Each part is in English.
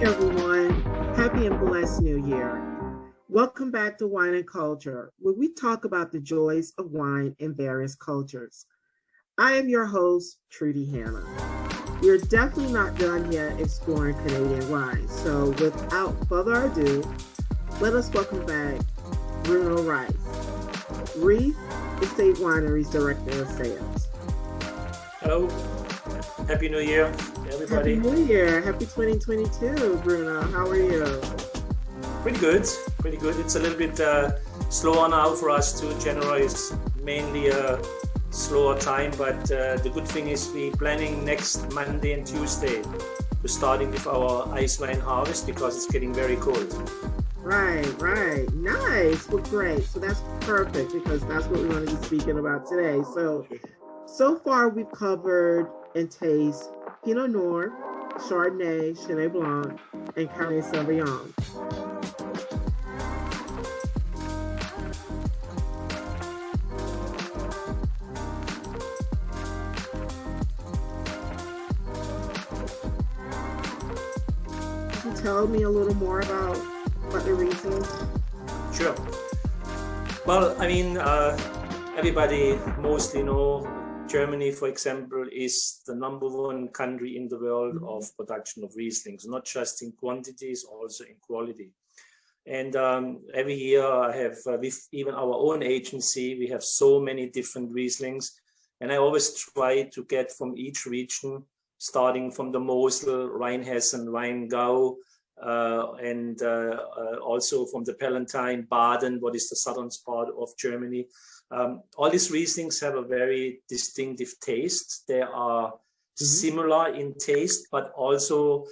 everyone. Happy and blessed New Year. Welcome back to Wine and Culture, where we talk about the joys of wine in various cultures. I am your host, Trudy Hanna. We're definitely not done yet exploring Canadian wine, so without further ado, let us welcome back Bruno Reis, Reif Estate Winery's Director of Sales. Hello, Happy New Year, everybody. Happy New Year, happy 2022, Bruno. How are you? Pretty good. It's a little bit slower now for us too. January is mainly a slower time, but the good thing is we're planning next Monday and Tuesday to starting with our ice wine harvest because it's getting very cold. Right. Nice. Well, great. So that's perfect because that's what we want to be speaking about today. So far we've covered and taste Pinot Noir, Chardonnay, Chenin Blanc, and Cabernet Sauvignon. Can you tell me a little more about the Riesling? Sure. Well, I mean, everybody mostly know Germany, for example, is the #1 country in the world of production of Rieslings, not just in quantities, also in quality. And every year I have, with even our own agency, we have so many different Rieslings. And I always try to get from each region, starting from the Mosel, Rheinhessen, Rheingau, and also from the Palatine, Baden, what is the southern part of Germany. All these Rieslings have a very distinctive taste. They are similar in taste, but also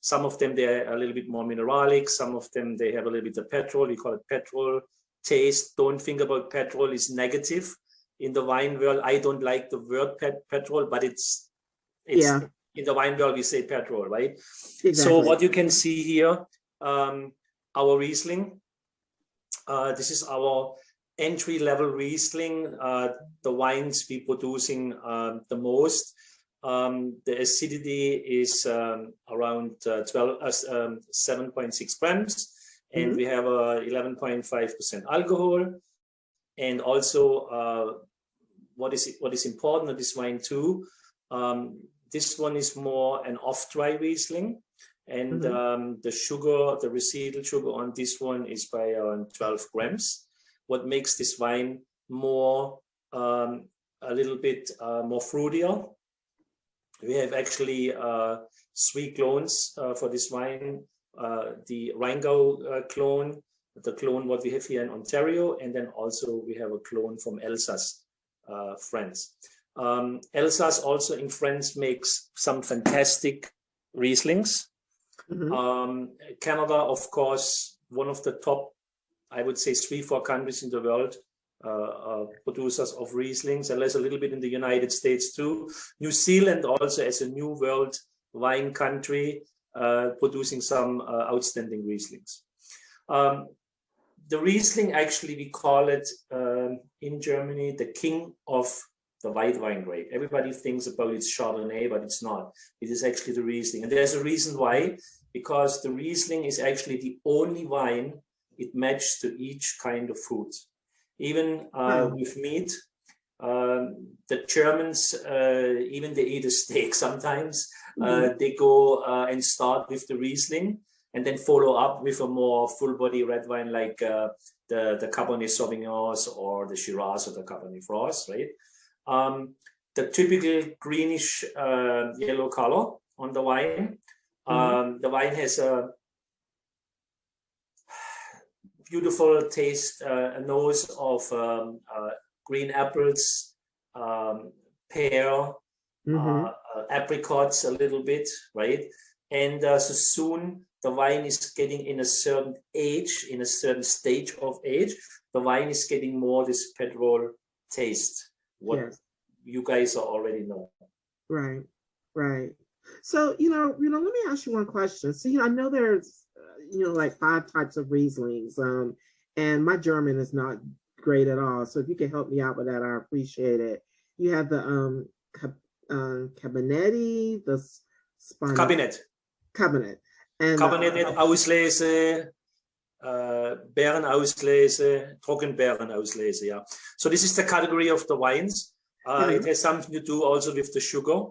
some of them, they're a little bit more mineralic. Some of them, they have a little bit of petrol. We call it petrol taste. Don't think about petrol is negative in the wine world. I don't like the word petrol, but it's in the wine world, we say petrol, right? Exactly. So what you can see here, our Riesling, this is our entry-level Riesling, the wines we producing the most. The acidity is around 7.6 grams, and we have 11.5% alcohol. And also, what is important in this wine too, this one is more an off-dry Riesling, and the sugar, the residual sugar on this one is by around 12 grams. What makes this wine more, a little bit more fruitier. We have actually 3 clones for this wine. The Rheingau clone, the clone what we have here in Ontario, and then also we have a clone from Alsace, France. Alsace also in France makes some fantastic Rieslings. Canada, of course, one of the top, I would say 3-4 countries in the world, producers of Rieslings, and there's a little bit in the United States too. New Zealand also as a new world wine country, producing some outstanding Rieslings. The Riesling, actually, we call it in Germany the king of the white wine grape. Everybody thinks about it's Chardonnay, but it's not. It is actually the Riesling. And there's a reason why, because the Riesling is actually the only wine it matches to each kind of food. Even with meat, the Germans, even they eat a steak sometimes, they go and start with the Riesling and then follow up with a more full body red wine like the Cabernet Sauvignons or the Shiraz or the Cabernet Franc, right? The typical greenish yellow color on the wine. The wine has a beautiful taste, a nose of green apples, pear, apricots a little bit, right? And so soon the wine is getting in a certain age, in a certain stage of age, the wine is getting more this petrol taste, what you guys already know. Right. So, let me ask you one question. So, I know there's, like 5 types of Rieslings, and my German is not great at all. So if you can help me out with that, I appreciate it. You have the Cabernet, the Cabinet. And Cabernet Icewine, Beerenauslese, Trockenbeerenauslese, yeah. So this is the category of the wines. It has something to do also with the sugar.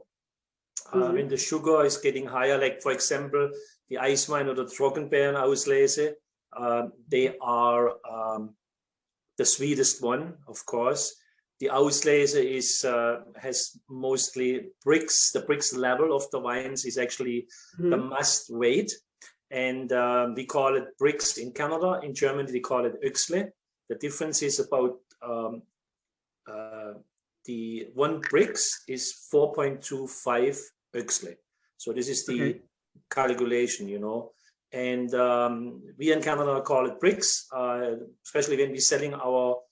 When the sugar is getting higher, like for example, the ice wine or the Trockenbeerenauslese, they are the sweetest one, of course. The Auslese is has mostly bricks. The bricks level of the wines is actually the must weight. And we call it bricks in Canada. In Germany, we call it Öxle. The difference is about the one bricks is 4.25 Öxle. So this is the calculation, you know. And we in Canada call it bricks, especially when we're selling our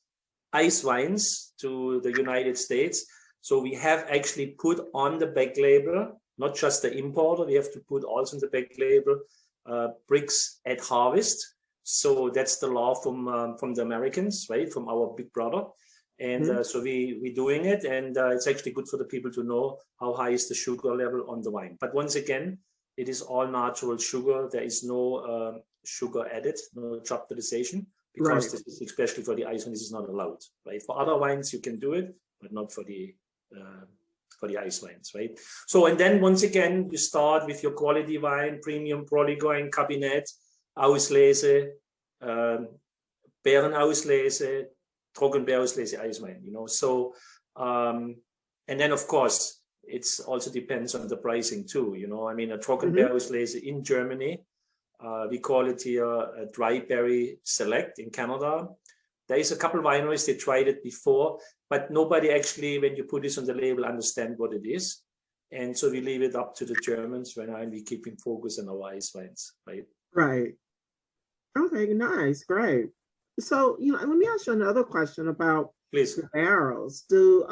ice wines to the United States. So we have actually put on the back label, not just the importer, we have to put also in the back label bricks at harvest. So that's the law from the Americans, right? From our big brother. And so we're doing it, and it's actually good for the people to know how high is the sugar level on the wine. But once again, it is all natural sugar. There is no sugar added, no chapterization, because this is, especially for the ice wine, this is not allowed, right? For other wines, you can do it, but not for the ice wines, right? So, and then once again, you start with your quality wine, premium Proligoin, Cabernet, Auslese, Beerenauslese, Trockenbeerenauslese ice wine, you know. So, and then of course, it's also depends on the pricing too, you know. I mean, a Trockenbeerenauslese in Germany, we call it here a dry berry select. In Canada, there is a couple wineries, they tried it before, but nobody actually, when you put this on the label, understand what it is. And so we leave it up to the Germans when we keeping focus on our ice wines, right? Right. Okay, nice, great. So, you know, let me ask you another question about the barrels. Do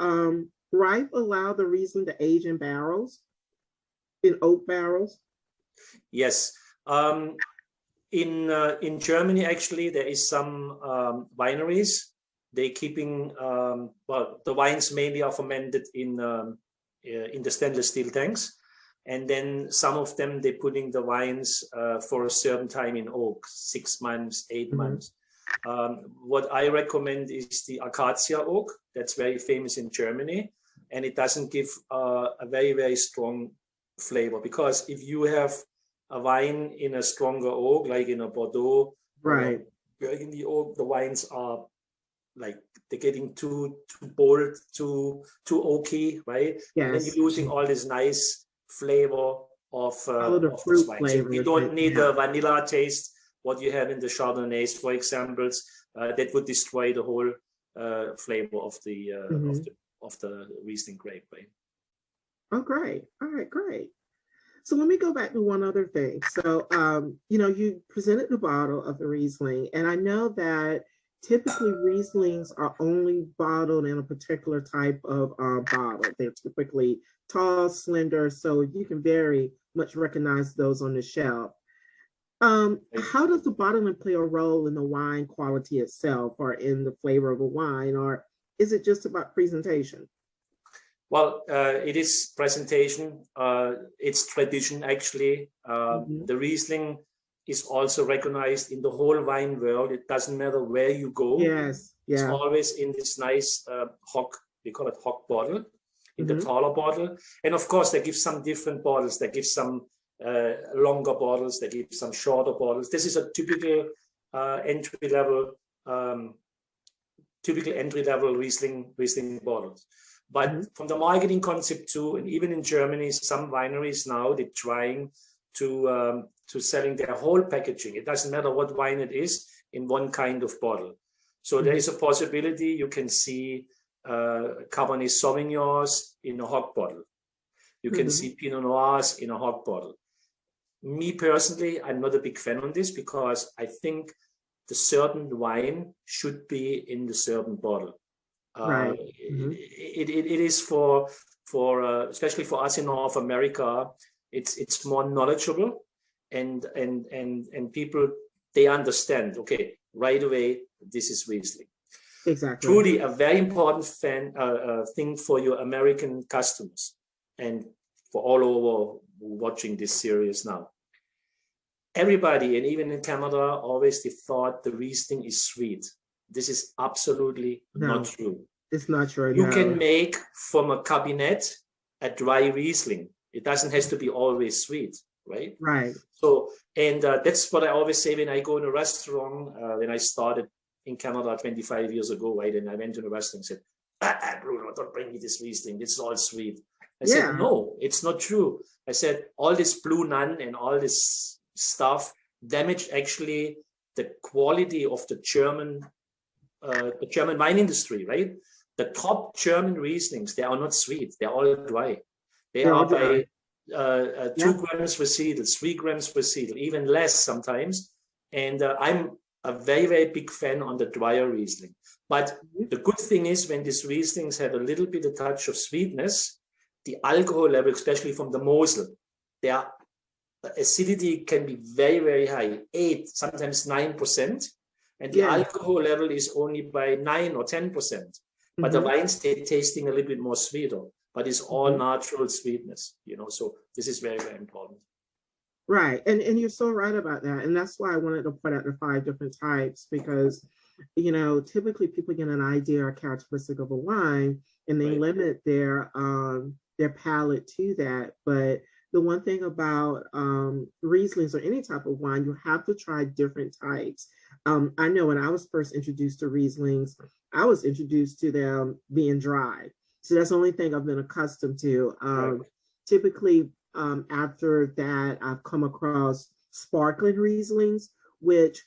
Reif allow the Riesling to age in barrels, in oak barrels? Yes. In Germany, actually, there is some wineries. They keeping well, the wines mainly are fermented in the stainless steel tanks, and then some of them they putting the wines for a certain time in oak, 6 months, 8 months. What I recommend is the Acacia oak. That's very famous in Germany, and it doesn't give a very, very strong flavor, because if you have a wine in a stronger oak, like in a Bordeaux, right, in the oak, the wines are like they're getting too bold, too oaky, right? Yes. And then you're losing all this nice flavor of the fruit wine. flavor. So you don't need the vanilla taste, what you have in the Chardonnays, for example. That would destroy the whole flavor of the Riesling grape, right? Oh, great. All right, great. So let me go back to one other thing. So, you know, you presented the bottle of the Riesling, and I know that typically Rieslings are only bottled in a particular type of bottle. They're typically tall, slender, so you can very much recognize those on the shelf. How does the bottling play a role in the wine quality itself, or in the flavor of a wine, or is it just about presentation? Well, it is presentation. It's tradition, actually. The Riesling is also recognized in the whole wine world. It doesn't matter where you go. Yes, yeah. It's always in this nice hock, we call it hock bottle, in the taller bottle. And of course, they give some different bottles. They give some longer bottles. They give some shorter bottles. This is a typical entry-level Riesling bottles. But from the marketing concept too, and even in Germany, some wineries now, they're trying to selling their whole packaging. It doesn't matter what wine it is, in one kind of bottle. So there is a possibility you can see Cabernet Sauvignons in a hock bottle. You can see Pinot Noirs in a hock bottle. Me personally, I'm not a big fan of this, because I think the certain wine should be in the certain bottle. Right. It is for especially for us in North America, it's more knowledgeable, and people, they understand, okay, right away, this is Riesling. Exactly. Trudy, a very important thing for your American customers and for all over watching this series now. everybody, and even in Canada, always they thought the Riesling is sweet. This is absolutely not true. It's not true. You can make from a Cabernet a dry Riesling. It doesn't have to be always sweet, right? Right. So, and that's what I always say when I go in a restaurant. When I started in Canada 25 years ago, right, and I went to a restaurant and said, Bruno, don't bring me this Riesling. This is all sweet. I said, no, it's not true. I said, all this Blue Nun and all this stuff damaged actually the quality of the German wine industry, right? The top German Rieslings, they are not sweet. They're all dry. They are by 2 grams per seedle, 3 grams per seedle, even less sometimes. And I'm a very, very big fan on the drier Riesling. But the good thing is when these Rieslings have a little bit of touch of sweetness, the alcohol level, especially from the Mosel, their acidity can be very, very high, 8, sometimes 9%. And the alcohol level is only by 9 or 10%. But the wines stay tasting a little bit more sweeter, but it's all natural sweetness, you know, so this is very, very important. Right. And you're so right about that. And that's why I wanted to put out the 5 different types, because, you know, typically people get an idea or characteristic of a wine and they limit their palate to that. But the one thing about Rieslings or any type of wine, you have to try different types. I know when I was first introduced to Rieslings, I was introduced to them being dry. So that's the only thing I've been accustomed to. Typically, after that, I've come across sparkling Rieslings, which,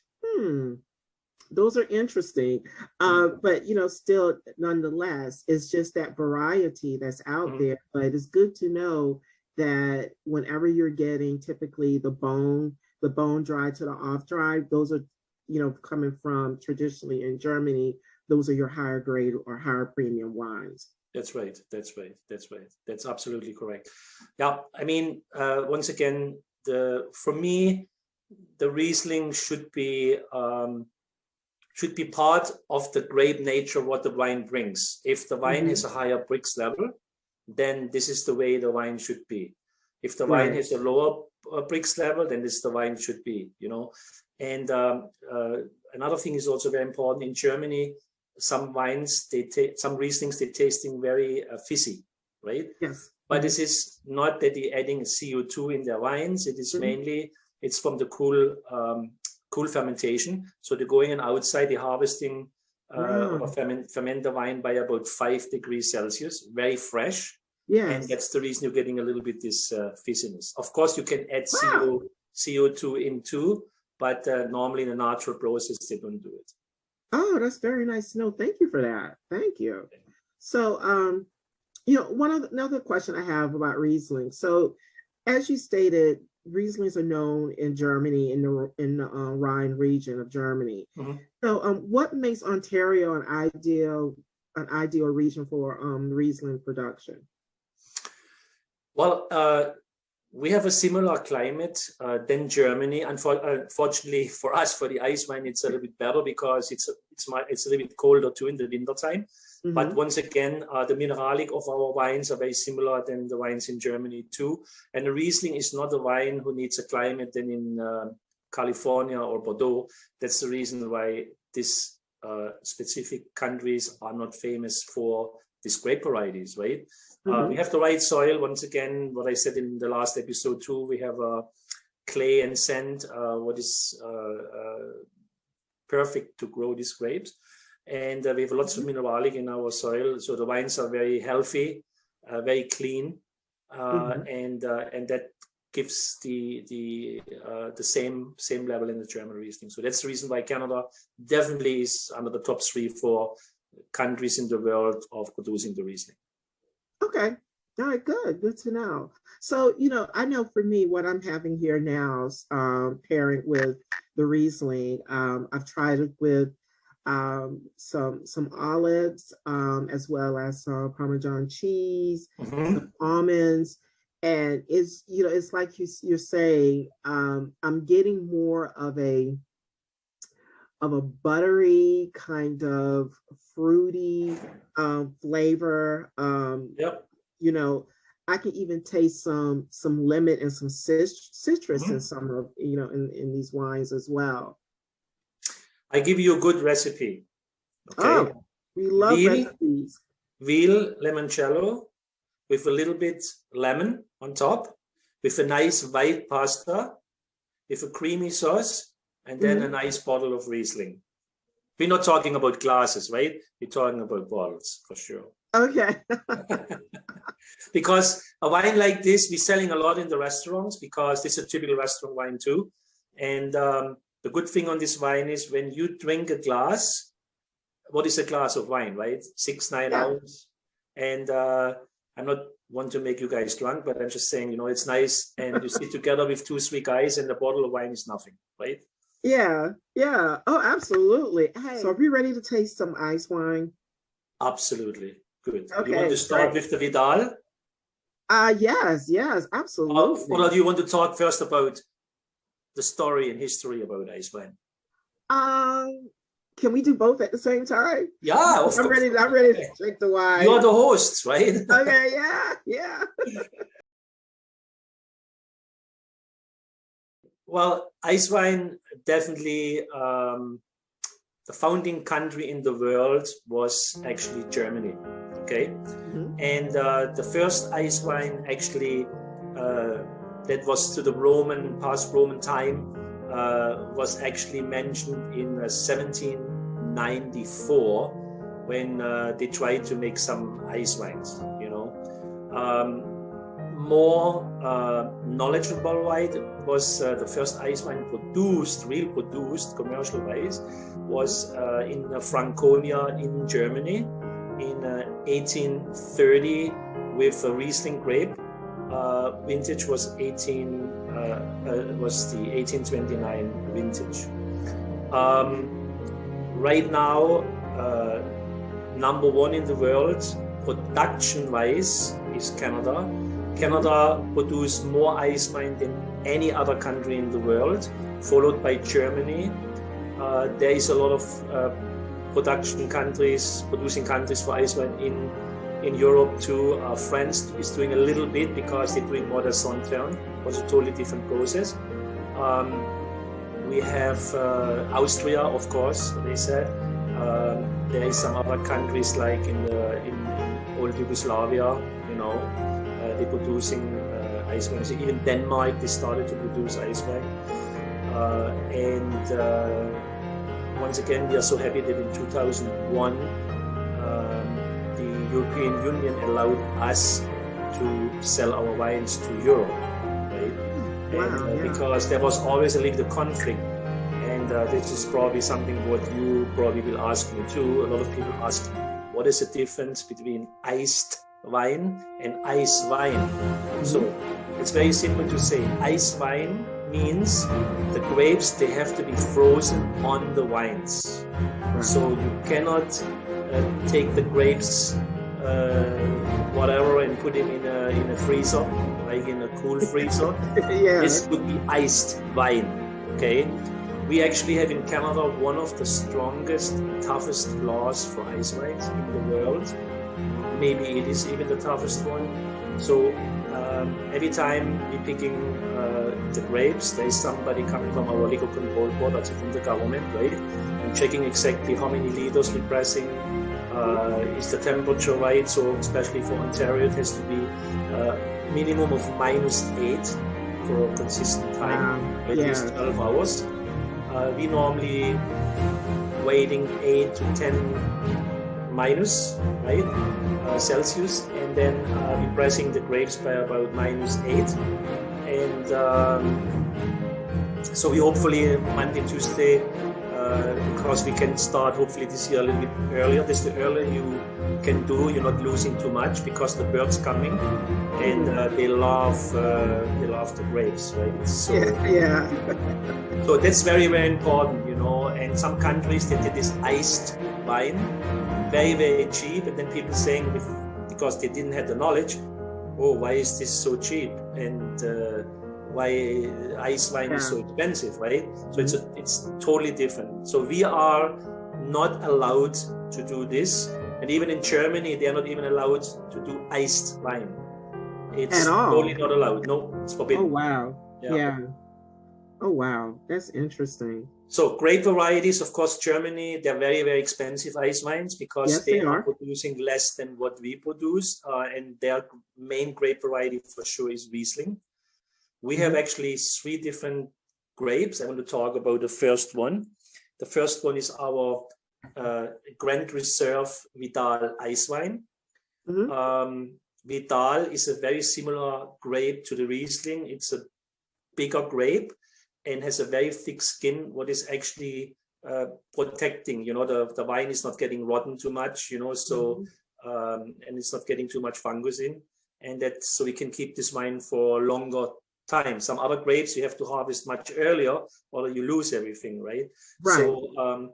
those are interesting. But, you know, still, nonetheless, it's just that variety that's out there. But it's good to know that whenever you're getting typically the bone dry to the off dry, those are, you know, coming from traditionally in Germany, those are your higher grade or higher premium wines. That's right. That's absolutely correct. Yeah, I mean, once again, for me, the Riesling should be part of the grape nature what the wine brings. If the wine has a higher Brix level, then this is the way the wine should be. If the wine has a lower Brix level, then this the wine should be, you know. And another thing is also very important in Germany. Some wines, some Rieslings, they're tasting very fizzy, right? Yes. But this is not that they're adding CO2 in their wines. It is mainly, it's from the cool fermentation. So they're going and outside, they're harvesting or ferment the wine by about 5 degrees Celsius, very fresh. Yes. And that's the reason you're getting a little bit this fizziness. Of course, you can add CO2 in too, but normally in a natural process, they don't do it. Oh, that's very nice to know. Thank you for that. Thank you. So, you know, another question I have about Riesling. So, as you stated, Rieslings are known in Germany, in the Rhine region of Germany. So, what makes Ontario an ideal region for Riesling production? Well, we have a similar climate than Germany. Unfortunately for us, for the ice wine, it's a little bit better because it's a little bit colder too in the wintertime. But once again, the mineralic of our wines are very similar than the wines in Germany too. And the Riesling is not a wine who needs a climate than in California or Bordeaux. That's the reason why these specific countries are not famous for these grape varieties, right? We have the right soil. Once again, what I said in the last episode too, we have a clay and sand, what is perfect to grow these grapes. And we have lots of mineralic in our soil. So the wines are very healthy, very clean. And that gives the same level in the German Riesling. So that's the reason why Canada definitely is under the top 3 for countries in the world of producing the Riesling. Okay. All right, good to know. So, you know, I know for me, what I'm having here now, pairing with the Riesling, I've tried it with some olives, as well as some Parmesan cheese, some almonds, and it's, you know, it's like you're saying, I'm getting more of a buttery kind of fruity flavor. You know, I can even taste some lemon and some citrus in Mhm. some of, you know, in these wines as well. I give you a good recipe. Okay, Oh, we love veal, recipes. veal limoncello with a little bit lemon on top, with a nice white pasta, with a creamy sauce, and then a Mhm. nice bottle of Riesling. We're not talking about glasses, right? We're talking about bottles for sure. Okay. Because a wine like this, we're selling a lot in the restaurants because this is a typical restaurant wine too. And the good thing on this wine is when you drink a glass, what is a glass of wine, right? 6-9 Yeah. ounce. And I'm not want to make you guys drunk, but I'm just saying, you know, it's nice. And you sit together with 2-3 guys and a bottle of wine is nothing, right? Yeah. Yeah. Oh, absolutely. Hey, so are we ready to taste some ice wine? Absolutely. Good. You want to Okay, start great. with the Vidal? Yes, Or absolutely. do you want to talk first about the story and history about ice wine? Um, can we do both at the same time? Yeah, of I'm course. ready. I'm ready to drink the You are wine. the hosts, right? Okay, yeah, yeah. Well, ice wine definitely the founding country in the world was actually Germany. Okay, and the first ice wine actually that was to the past Roman time was actually mentioned in 1794 when they tried to make some ice wines. You know, more knowledgeable wine was the first ice wine produced commercial wise was in Franconia in Germany in 1830 with a Riesling grape. Vintage was the 1829 vintage. Right now, number one in the world production-wise is Canada. Canada produced more ice wine than any other country in the world, followed by Germany. There is a lot of producing countries for ice wine in Europe too. France is doing a little bit because they're doing more than Sauterne, was a totally different process. We have Austria, of course, they said. There is some other countries like in old Yugoslavia, you know, they're producing ice wine. So even Denmark, they started to produce ice wine. And once again, we are so happy that in 2001, the European Union allowed us to sell our wines to Europe, right? Wow, And yeah. because there was always a little conflict. And this is probably something what you probably will ask me too. A lot of people ask me, what is the difference between iced wine and ice wine? So it's very simple to say. Ice wine means the grapes, they have to be frozen on the wines. Right. So you cannot take the grapes, whatever, and put them in a freezer, like in a cool freezer. Yeah. This would be iced wine, okay? We actually have in Canada one of the strongest, toughest laws for ice wines in the world. Maybe it is even the toughest one. So every time we're picking the grapes, there is somebody coming from our liquor control board, that's from the government, right? And checking exactly how many liters we're pressing, is the temperature right? So especially for Ontario, it has to be minimum of -8 for a consistent time, at least 12 hours. We normally waiting 8 to 10 minus, right, Celsius, and then we're pressing the grapes by about -8, and so we hopefully Monday, Tuesday, because we can start hopefully this year a little bit earlier. This the earlier you can do, you're not losing too much because the birds coming, and they love the grapes, right? So, yeah. So that's very, very important, you know. And some countries they did this iced wine, very, very cheap, and then people saying because they didn't have the knowledge, oh, why is this so cheap? And why ice wine is so expensive, right? So it's totally different. So we are not allowed to do this, and even in Germany, they are not even allowed to do iced wine. It's At all. totally not allowed. No, it's Oh, forbidden. wow. Yeah. Yeah. Oh, wow. That's interesting. So grape varieties, of course, Germany, they're very, very expensive ice wines because Yes, they they are are. producing less than what we produce. And their main grape variety for sure is Riesling. We have actually 3 different grapes. I want to talk about the first one. The first one is our Grand Reserve Vidal Icewine. Vidal is a very similar grape to the Riesling. It's a bigger grape and has a very thick skin, what is actually protecting, the wine is not getting rotten too much, so, and it's not getting too much fungus in. And that, so we can keep this wine for longer time. Some other grapes you have to harvest much earlier or you lose everything, right? So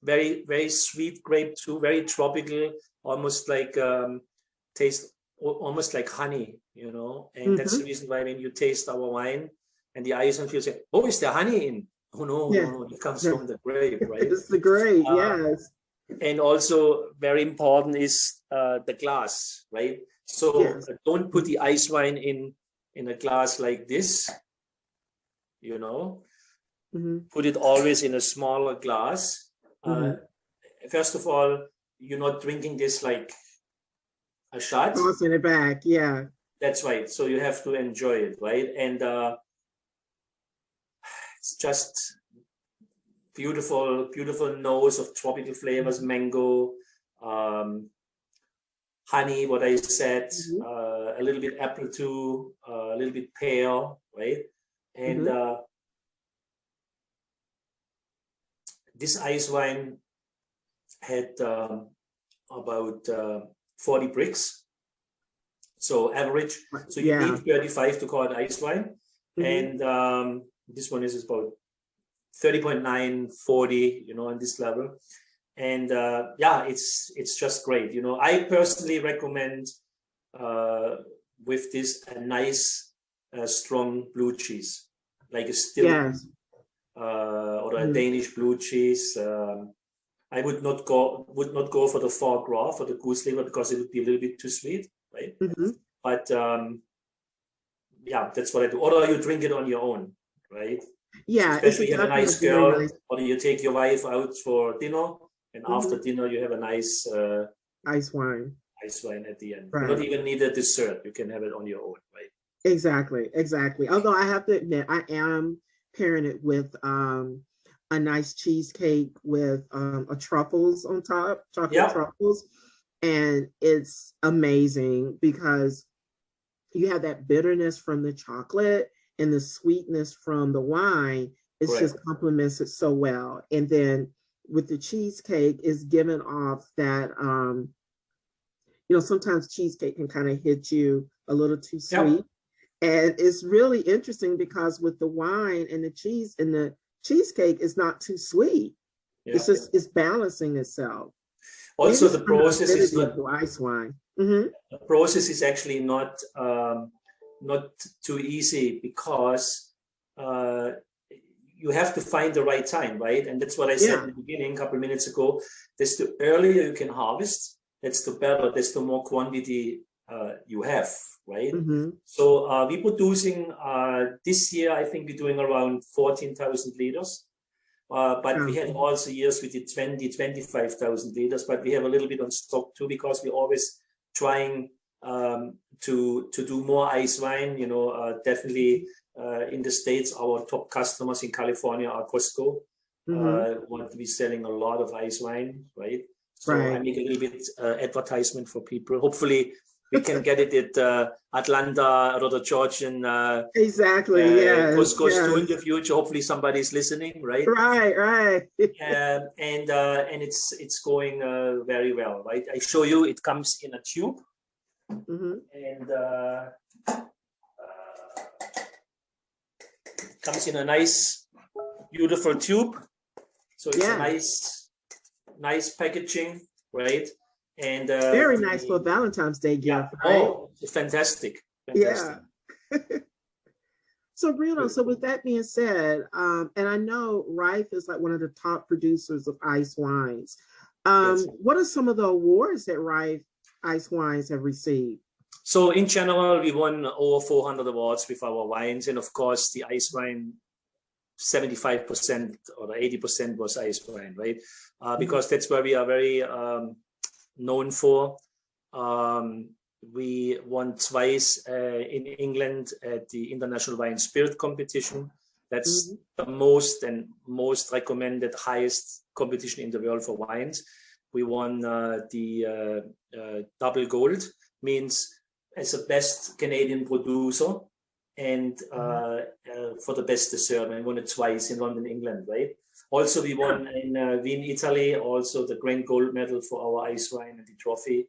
very, very sweet grape too, very tropical, almost like taste almost like honey, and that's the reason why when you taste our wine and the eyes and you say, oh, is there honey in? Oh, no, it comes from the grape, right? It's the grape, yes. And also very important is the glass, right? So don't put the ice wine in a glass like this, put it always in a smaller glass. First of all, you're not drinking this like a shot. Tossing it back, yeah. That's right. So you have to enjoy it, right? And it's just beautiful, beautiful nose of tropical flavors, mango, honey, what I said, a little bit apple too, a little bit pear, right? And this ice wine had about 40 bricks, so average. So you need 35 to call it ice wine, and this one is about 30.9, 40, on this level. And it's just great. I personally recommend with this a nice strong blue cheese, like a Stilton or a Danish blue cheese. I would not go for the foie gras, for the goose liver, because it would be a little bit too sweet, right? But that's what I do. Or you drink it on your own, right? Yeah, especially you have a nice girl, or you take your wife out for dinner, and after dinner you have a nice ice wine at the end. You don't even need a dessert. You can have it on your own, right? Exactly. Although I have to admit, I am pairing it with a nice cheesecake with a truffles on top, chocolate truffles. And it's amazing because you have that bitterness from the chocolate and the sweetness from the wine. It's just complements it so well. And then with the cheesecake is giving off that, sometimes cheesecake can kind of hit you a little too sweet. And it's really interesting because with the wine and the cheese and the cheesecake is not too sweet. It's balancing itself. Also, the process is not ice wine. The process is actually not too easy because you have to find the right time, right? And that's what I said in the beginning, a couple of minutes ago. Desto earlier you can harvest, desto better, desto more quantity you have, right? So we're producing this year, I think we're doing around 14,000 liters. But we had also years we did 25,000 liters, but we have a little bit on stock too, because we're always trying to do more ice wine. Definitely in the States, our top customers in California are Costco. Want to be selling a lot of ice wine, right? So I make a little bit advertisement for people. Hopefully we can get it at Atlanta or the Georgian Costco's too in the future. Hopefully somebody's listening, right? Right. And it's going very well, right? I show you. It comes in a tube, and comes in a nice, beautiful tube. So it's a nice packaging, right? And very nice for Valentine's Day gift, right? Oh, fantastic. Yeah. So Bruno, so with that being said, and I know Reif is like one of the top producers of ice wines. What are some of the awards that Reif ice wines have received? So in general, we won over 400 awards with our wines. And of course, the ice wine, 75% or 80% was ice wine, right? Because that's where we are very known for. We won twice in England at the International Wine Spirit Competition. That's the most recommended, highest competition in the world for wines. We won the double gold, means as the best Canadian producer, and for the best dessert. I won it twice in London, England, right? Also, we won in Wien, Italy, also the grand gold medal for our ice wine and the trophy.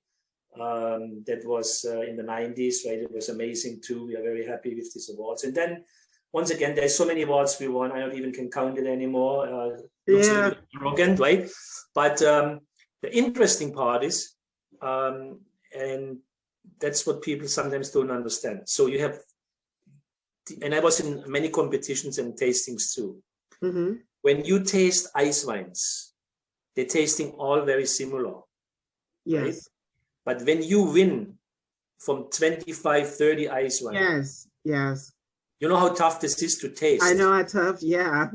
That was in the 90s, right? It was amazing too. We are very happy with these awards. And then, once again, there's so many awards we won. I don't even can count it anymore. Looks a little bit arrogant, right? But the interesting part is, and that's what people sometimes don't understand. So you have, and I was in many competitions and tastings too. When you taste ice wines, they're tasting all very similar. Yes. Right? But when you win from 25, 30 ice wines. Yes. You know how tough this is to taste. I know how tough, yeah.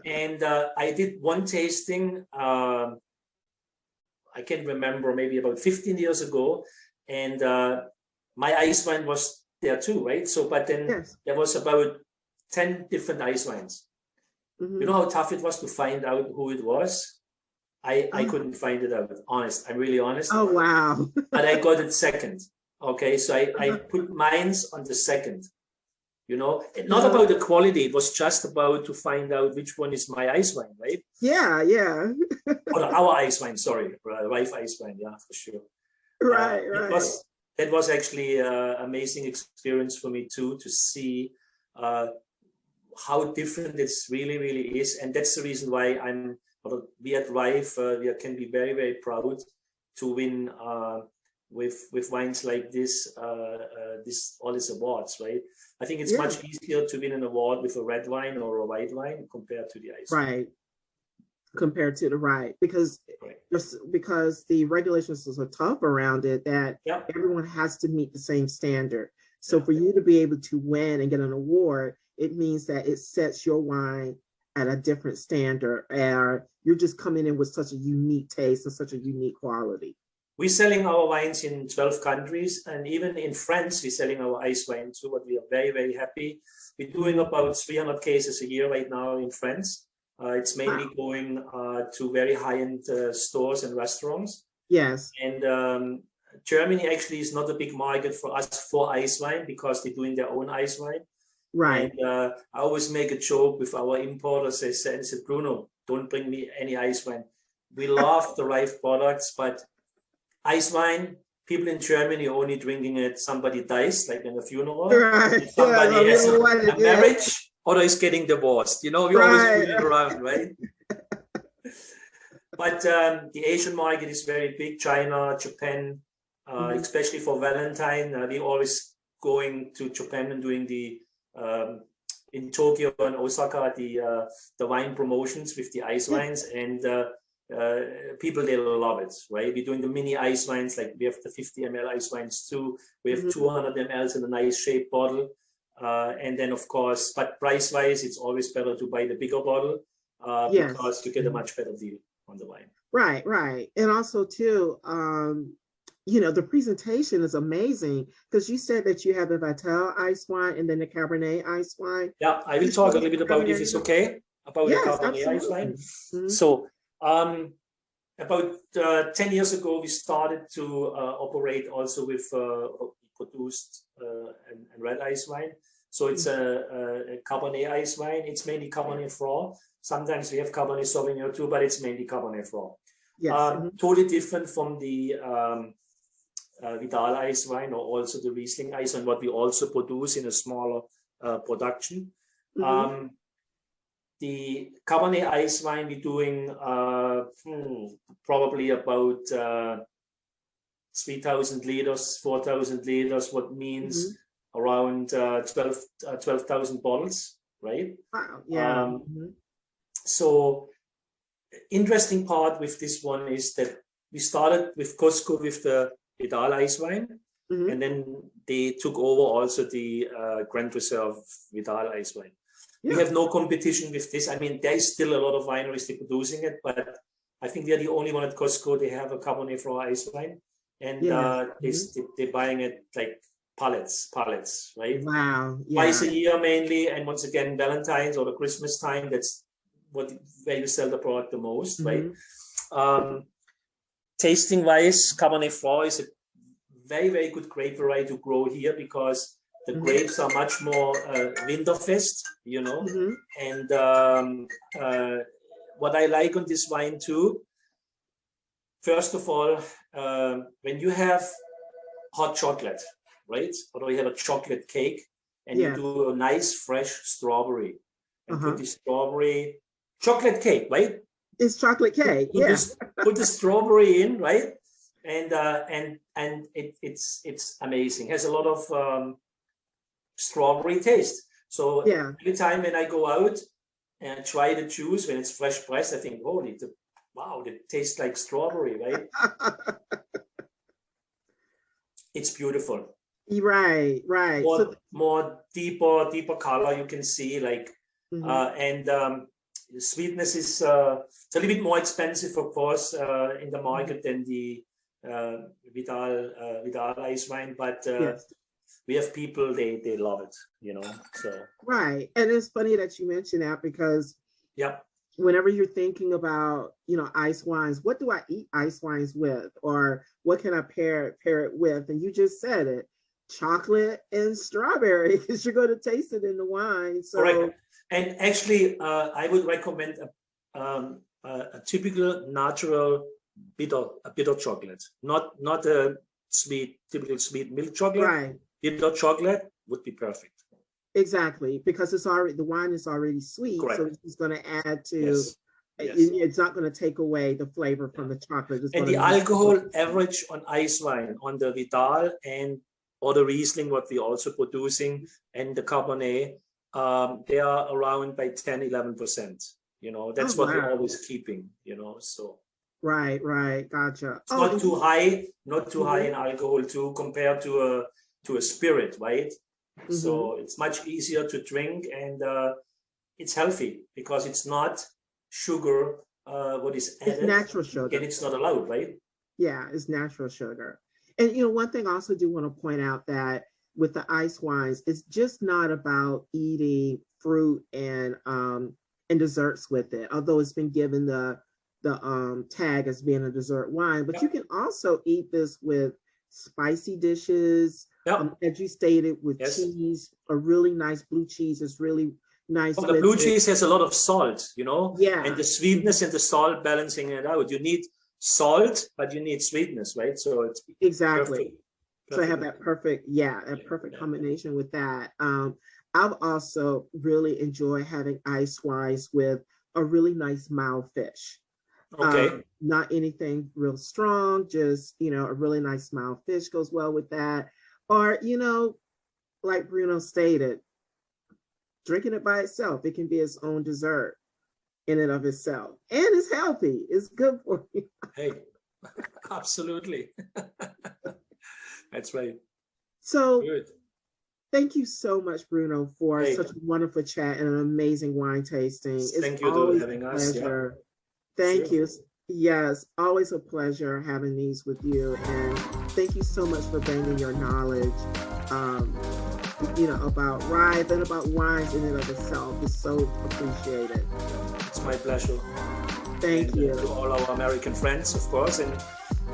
And I did one tasting, I can remember maybe about 15 years ago, and my ice wine was there too, right? So, but then there was about 10 different ice wines. You know how tough it was to find out who it was? I couldn't find it out, honest. I'm really honest. Oh, wow. But I got it second. Okay, so I put mines on the second. You know, not about the quality. It was just about to find out which one is my ice wine, right? Yeah. Or our ice wine, sorry. Reif ice wine, yeah, for sure. Right. That was actually an amazing experience for me too, to see how different this really is. And that's the reason why we at Reif, we can be very, very proud to win with wines like this, all these awards, right? I think it's much easier to win an award with a red wine or a white wine compared to the ice wine. Right. Compared to the because the regulations are so tough around it that everyone has to meet the same standard. So for you to be able to win and get an award, it means that it sets your wine at a different standard, and you're just coming in with such a unique taste and such a unique quality. We're selling our wines in 12 countries, and even in France, we're selling our ice wine too, but we are very, very happy. We're doing about 300 cases a year right now in France. It's mainly going to very high-end stores and restaurants. Yes. And Germany actually is not a big market for us for ice wine because they're doing their own ice wine. Right. And I always make a joke with our importers. I said, Bruno, don't bring me any ice wine. We love the Reif products, but ice wine, people in Germany are only drinking it. Somebody dies, like in a funeral. Right. Somebody has a marriage, or is getting divorced. You know, we always put it around, right? But the Asian market is very big. China, Japan, especially for Valentine. We're always going to Japan and doing the in Tokyo and Osaka the wine promotions with the ice wines, and people, they love it, right? We're doing the mini ice wines, like we have the 50 ml ice wines too. We have 200 ml in a nice shaped bottle, and then of course, but price wise, it's always better to buy the bigger bottle because you get a much better deal on the wine. Right, and also too, the presentation is amazing because you said that you have the Vital ice wine and then the Cabernet ice wine. Yeah, I will talk a little bit about, if it's okay, about the Cabernet ice wine. So about 10 years ago, we started to operate also with produced and red ice wine. So it's a Cabernet ice wine. It's mainly Cabernet Franc. Sometimes we have Cabernet Sauvignon too, but it's mainly Cabernet Franc. Yes. Totally different from the Vidal ice wine or also the Riesling ice wine, what we also produce in a smaller production. The Cabernet ice wine, we're doing probably about 3,000 liters, 4,000 liters, what means around 12,000 bottles, right? Wow. Yeah. So interesting part with this one is that we started with Costco with the Vidal ice wine. Mm-hmm. And then they took over also the Grand Reserve Vidal Icewine. Yeah. We have no competition with this. I mean, there is still a lot of wineries that are producing it, but I think they're the only one at Costco. They have a Cabernet Franc ice wine, and they're buying it like pallets, right? Wow. Yeah. Twice a year mainly, and once again, Valentine's or the Christmas time. That's where you sell the product the most, right? Tasting wise, Cabernet Franc is a very, very good grape variety to grow here because the grapes are much more winterfest, you know. And what I like on this wine too, first of all, when you have hot chocolate, right? Or you have a chocolate cake and you do a nice fresh strawberry and put the strawberry chocolate cake, right? It's chocolate cake. Put the strawberry in, right? And it's amazing. It has a lot of strawberry taste. So every time when I go out and try the juice when it's fresh pressed, I think, wow, it tastes like strawberry, right? It's beautiful. Right. More deeper color you can see, like, and the sweetness is it's a little bit more expensive, of course, in the market than the Vidal ice wine, but we have people they love it, you know. So right, and it's funny that you mentioned that because whenever you're thinking about, you know, ice wines, what do I eat ice wines with, or what can I pair it with? And you just said it, chocolate and strawberry, because you're going to taste it in the wine. So correct. And actually, I would recommend a typical natural bitter chocolate, not a typical sweet milk chocolate. Right. Bitter chocolate would be perfect. Exactly, because the wine is already sweet, correct. so it's going to add to. It's not going to take away the flavor from the chocolate. And the alcohol average on ice wine on the Vidal or the Riesling, what we're also producing, and the Cabernet, they are around by 10-11%. You know, that's what we're always keeping, you know. So right, gotcha. It's not too high in alcohol too, compared to a spirit, right? So it's much easier to drink, and it's healthy because it's not sugar. What is added? It's natural sugar, and it's not allowed, right? Yeah, it's natural sugar. And you know, one thing I also do want to point out that with the ice wines, it's just not about eating fruit and desserts with it. Although it's been given the tag as being a dessert wine, but you can also eat this with spicy dishes. As you stated, with cheese, a really nice blue cheese is really nice. The blue cheese has a lot of salt, you know, and the sweetness and the salt balancing it out. You need salt, but you need sweetness, right? So it's exactly. So I have that perfect, perfect combination with that. I've also really enjoyed having ice wines with a really nice mild fish. Okay. Not anything real strong, just, you know, a really nice mild fish goes well with that. Or, you know, like Bruno stated, drinking it by itself, it can be its own dessert in and of itself. And it's healthy. It's good for you. Hey, absolutely. That's right. So good. Thank you so much, Bruno, for such a wonderful chat and an amazing wine tasting. Thank you for having us. Yeah. Thank you. Yes, always a pleasure having these with you. And thank you so much for bringing your knowledge, you know, about Reif and about wines in and of itself. It's so appreciated. It's my pleasure. Thank you. To all our American friends, of course, and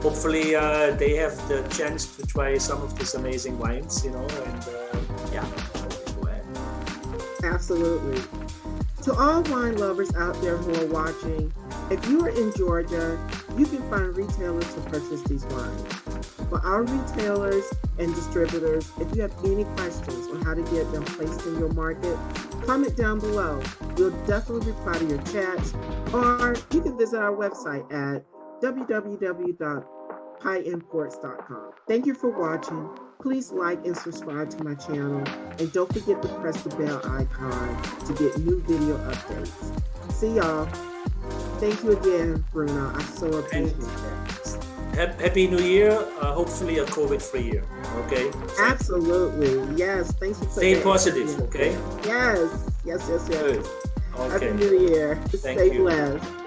hopefully they have the chance to try some of these amazing wines, you know, and Absolutely. To all wine lovers out there who are watching, if you are in Georgia, you can find retailers to purchase these wines. For our retailers and distributors, if you have any questions on how to get them placed in your market, comment down below. We'll definitely reply to your chats, or you can visit our website at www.pieimports.com. Thank you for watching. Please like and subscribe to my channel, and don't forget to press the bell icon to get new video updates. See y'all. Thank you again, Bruno. I so appreciate that. Happy New Year. Hopefully a COVID-free year. Okay. Absolutely. Yes. Thanks for Stay positive. Okay. Yes. Yes. Yes. Yes. Good. Okay. Happy New Year. Thank Stay you. blessed.